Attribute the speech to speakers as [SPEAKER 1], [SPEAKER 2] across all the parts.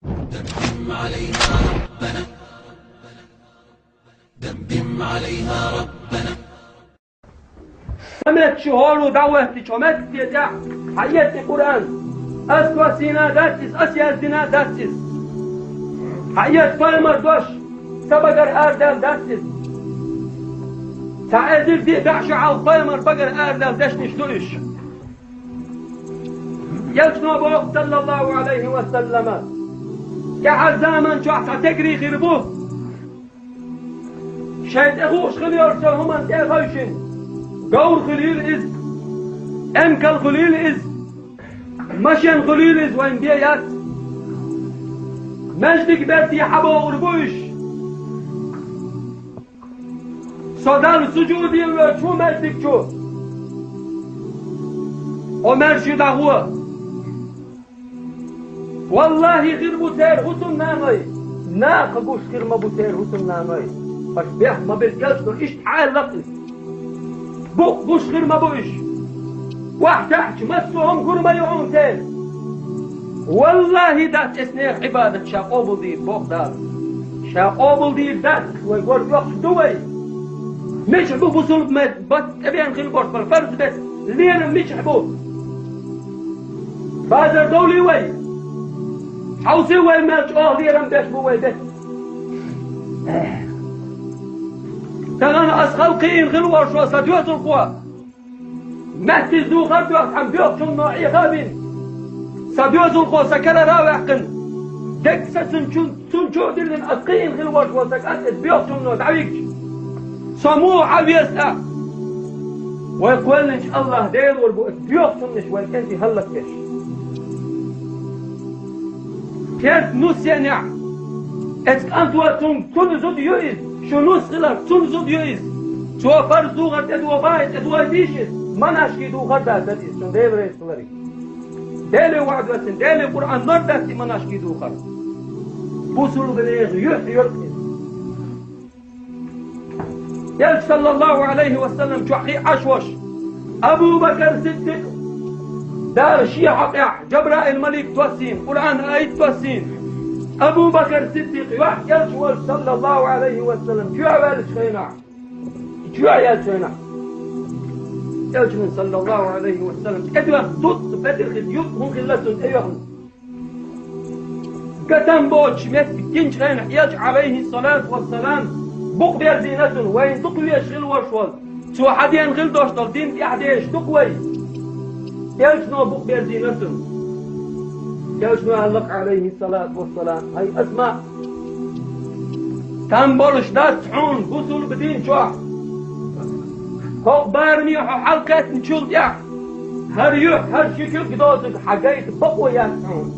[SPEAKER 1] دمدم عليها ربنا، دمدم عليها ربنا.
[SPEAKER 2] 8 شهور ودعوة شمت تيجا حياة القرآن أسوأ سينا داتس أسيا سينا داتس حياة فالمر دوش سبقر آردال داتس تعادل دي دعش على فالمر بقر آردال دشنش دوش يلسنا بوق صلى الله عليه وسلم كعزاما شو حتى تجري خربوه شايد اخوش خليور سوهم انت اخوشن قور خليل إز أنكل خليل إز مشين خليل إز وين بيات مجدك بيتي حبا غربوش صدال سجودي شو مجدك شو ومرشي دعوة والله غير بوتير حسن نامي ناق قوش غير ما بوتير حسن نامي بس بيح ما بيركلش دول إيش تعال لقل بوش غير ما بوش واحتاج مسهم قرما يعون تاني والله دات اسنيخ عبادة شاقوبل دير بوق دار شاقوبل دير دات ويقول يوقف دوي مش حبوب بصلب ما بس ابيان خيل بورس بالفرز بس لينا مش حبوب بازر دولي وي حوسي وي مالش ليرم باش بوي بس تغانا أسخلقين غلوة شو سديوت القوى مهتي زوغر دوغ حم بيوغ شم نوعي غابين سديوت القوى سكرا راوح قن دكسة سنشو دلن أسقين غلوة شو سكرا بيوغ شم نوع دعويك سموع عبيسة ويقول إن شاء الله ديل والبوء بيوغ شمنش ويكنتي هلك بيش كيف نسينع اتك أنتوا تنزد يؤيد شو نسخلك تنزد يؤيد شو فرزو غرد ادوا بايت ادوا ديشت ما ناشكي دو غرد هاتديس شو ديل ريس لري ديل وعد وسن ديل قرآن نردتي ما ناشكي دو غرد بوصلوا بليغ يحي يرقص يل صلى الله عليه وسلم شحي عشوش أبو بكر صديق دار شيعة قيع جبرائيل الملك توسين قرآن آية توسين أبو بكر صديق يحكي شوال صلى الله عليه وسلم شو عبال شخينا شو عيال شخينا يلجمن صلى الله عليه وسلم ادوا ضد بدر خديوت هم خلتهم ايوهم قدام بوش ميت بتين شخينا يلج عليه الصلاة والسلام بق بيرزينتهم وين تقوي يشغل وشوال سو حدين غل دوش دين في احديش تقوي يلجنو بق بيرزينتهم يلجنو هلق عليه الصلاة والسلام هاي اسمع كان بولش دات تحون غسل بدين شوح فوق بارمي وحلقة نشوف يا هر يوح هر شكل قدوسك حقايت بقوة يا تحون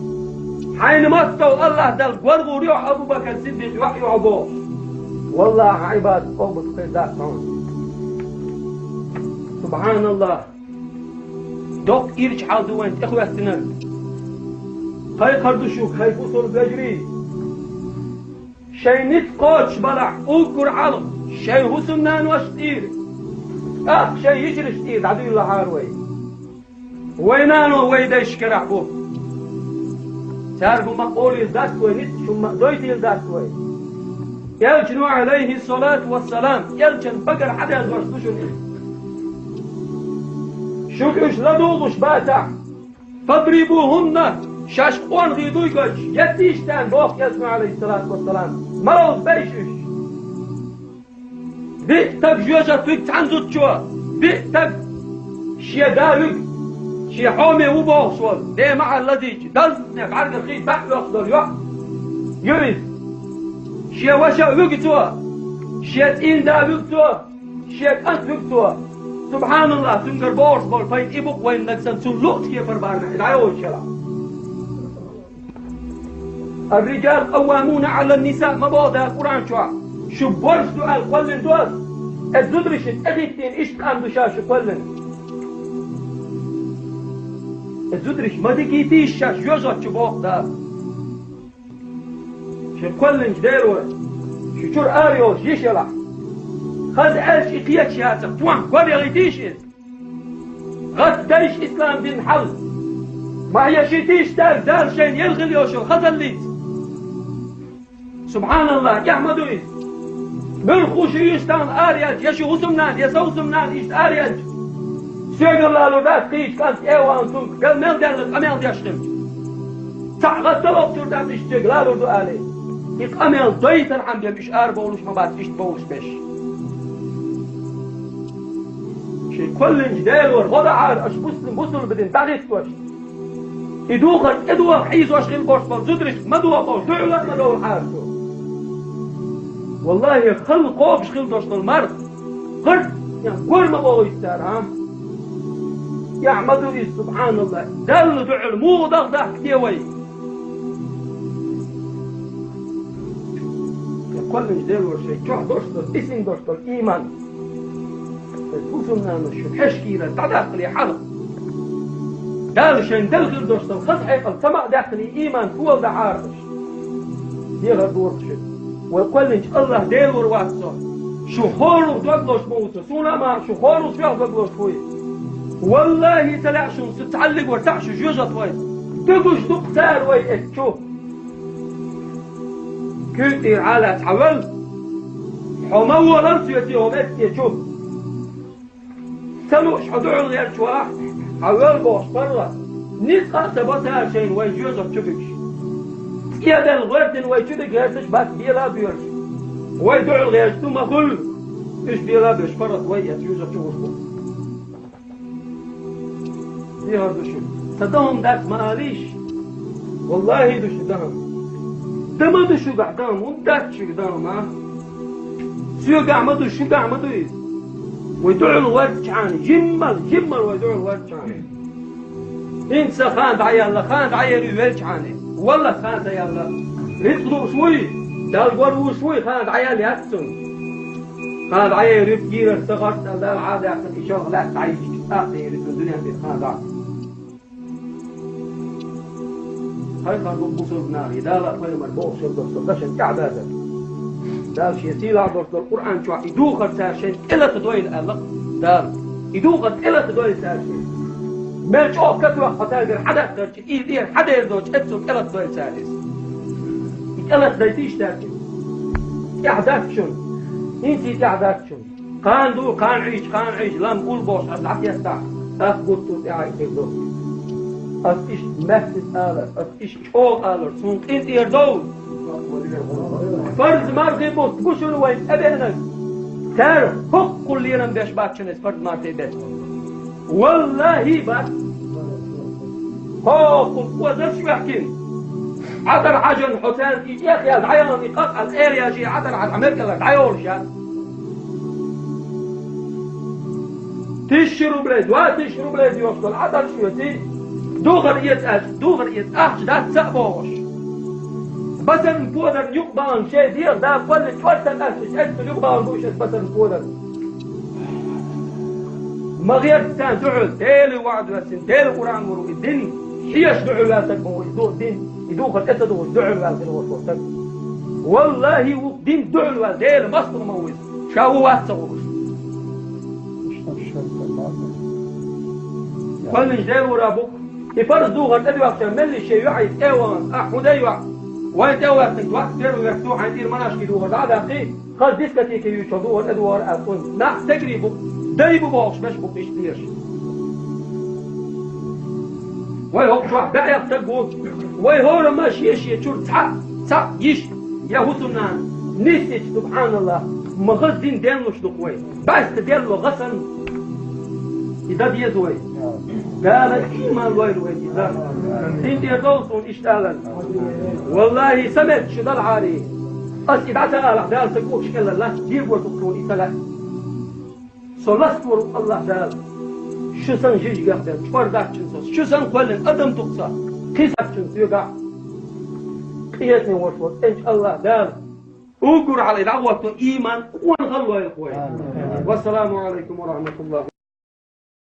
[SPEAKER 2] حين مستو الله دل ورغو ريوح أبو بكر صديق يوحي عبوه والله عباد قوم بتقيد ذات تحون سبحان الله دوك إيرج حالدو وانت إخوة السنان هاي خردشوك هاي فصل بجري شي نتقوش بلع اوكر علم شي هسمنان وشتير شي يجري شتير عدو الله عاروي وينانو ويدا يشكر عبوه تعرفوا مقولي ذات كوي نت شو مقدويتي ذات كوي يلجنوا عليه الصلاة والسلام يلجن بقر حدا يزورستوشو شوكش لدوغش باتا فاضربوهن شاشقون غيدوي قش يتيشتان بوخ يسمع عليه الصلاة والسلام مروز بيشش بيكتب جوجة تويك تعنزد شوا بيكتب شي داوك شي حومي وبوخ شوال دي مع الذي دلسنا بعرق الخيط بحث يخضر يريد شي وشا وقتوا شي تين داوك توا شي أنت وقتوا سبحان الله تنقر بورس بول فايت إبوك وين نكسن سلوت كيف ربارنا العيو الشرع الرجال قوامون على النساء ما بوضع القرآن شو بورس سؤال قولن دوز الزدرشت اغيتين ايش تقام بشاش قولن الزدرش ما دقيتيش شاش يوزت شو بوضع شو قولن جديرو شو شور آريوش يشلح خذ عالش إقياك شهاتك توان قول يغيتيش غد دايش إسلام دين حل ما هي شيتيش دار شين يلغي اليوشو خذ الليت سبحان الله يحمدوا إيس بالخوشي يستان آرياج يشو سمنان يسو سمنان إيش آرياج سيقر الله لو داس قيش كانت إيوان تنك قال ميل ديال أميل ديشتم تعغد تلوب تردام إيش تيق لو دو آلي إيق أميل دويتن عمدهم إيش بولوش مبات إيش بولوش بيش شي كل جدال ورغضا عار أش بسل بدين تغيث توش إدوغر إدوغ حيز واشغل بوش بول زدرش مدوغ بوش دعولا مدوغ الحارسو والله خل قوب شغل دوش المرض قرد يعني كل ما بوغ يستار هم يعمدوا إيه سبحان الله دل دعو المو ضغضح كتيوي كل جدال ورشي جوح دوشتل اسم دوشتل إيمان وصلنا نشوف حشكيلة داخلي حرق دالشين دلغل دوشتل خص حيقل سمع داخلي إيمان هو دعارش يغر دورشي ويقول الله ديلور واتسو شخورو دوغلوش موتو سونا ما شخورو سيح دوغلوش فوي والله تلعشون ستعلق ورتعشو جوجت وي تقوش دقتار وي اتشو كنتي على تحول حمو لرسيتي ومتي تشوف تلوش حدوع الغير شواح حول بوش برا نسقى سبتها شين وي جوجت شوفكش يا الغرد ويجدك هاتش بس بيلا بيرش ويدعو الغير ثم كل ايش بيلا بيرش فرط ويا يوجد شغل دي هذا شو صدهم داك ماليش والله دش دهم دم دش قعدام وداك شو قدام ها سيو قعمدو شو قعمدو ويدعو الورد شعاني جمل ويدعو الورد شعاني انسى خان عيال خان عيال يولد شعاني والله خانت يلا ريتلو شوي دال ورو شوي خانت عيال يحسن خانت عيال يفجير صغرت الله عادة يحسن إشاغ لا تعيش آخر الدنيا في خانت عيال هاي خانت بوصل بناري دالا أخواني مربوط شرطة صدشن كعبادة دال شيسيل عبرت القرآن شوع إدوخر ساشين إلا تدوي الألق دال إدوخر إلا تدوي ساشين مال شو كتوه قتاجر حدا ترجع إيه حدا يردوش أبسط كلا تدوي سادس كلا تديتيش ترجع يعدك شون إنتي تعدك شون قان عيش لام قول بوش أصعد يستع أخبط تعي تدوش أصيش مهتس آلر أصيش شوق آلر سونق إنت يردوش فرز مرغي بوست بوشون وين أبينك تار حق كل يوم بيش باتشنس فرز مرغي بس والله بس هو وزر شو يحكي عطر عجن حسين يا اخي العيال يقطع الاريا جي عطر على امريكا لك عيول شان تشرب بلاد وتشرب بلاد يوصل عطر شو يتي دوغر يتأخ ده تسقبوش بس الفودر يقبل شيء دير ده كل شوية الأسش أنت يقبل بوش بس الفودر ما غير تان دعوة ديل وعد وسن ديل قرآن ورو الدين حيش دعوة لا تكون يدو دين يدو خد أتدو دعوة لا تكون والله دين دعوة ديل مصر موز شاو واسعوش كل ديل ورابوك يفرض دو خد أدو أكثر من اللي شيء يعيد أيوان أحمد أيوان وين توا وقت دير ويفتوح عندير مناش كيدو خد هذا قي خد ديسكتي كي يشدو الأدوار أكون نح تجربه دايبو باش باش بوقيش ديرش وي هو شو بقى يقتقو وي هو ماشي يشي تشور تسع يش يا هوسنان نسيت سبحان الله مغزين دينلوش دقوي بس دينلو غسن إذا بيزوي قال إيمان ويل ويل إذا دين دير دوسون اشتغل والله سمت شو ضل عاري أسكي بعتها على دال سكوك شكل الله جيب وتقتوني ثلاث صلست ورب الله دال شو سن جيج قهدر فردك جنسوس شو سن قولن أدم تقصى قيسك جنس يقع قيتني وشوط إنش الله دال أقر على دعوة إيمان ونغلوا يا إخوي والسلام عليكم ورحمة الله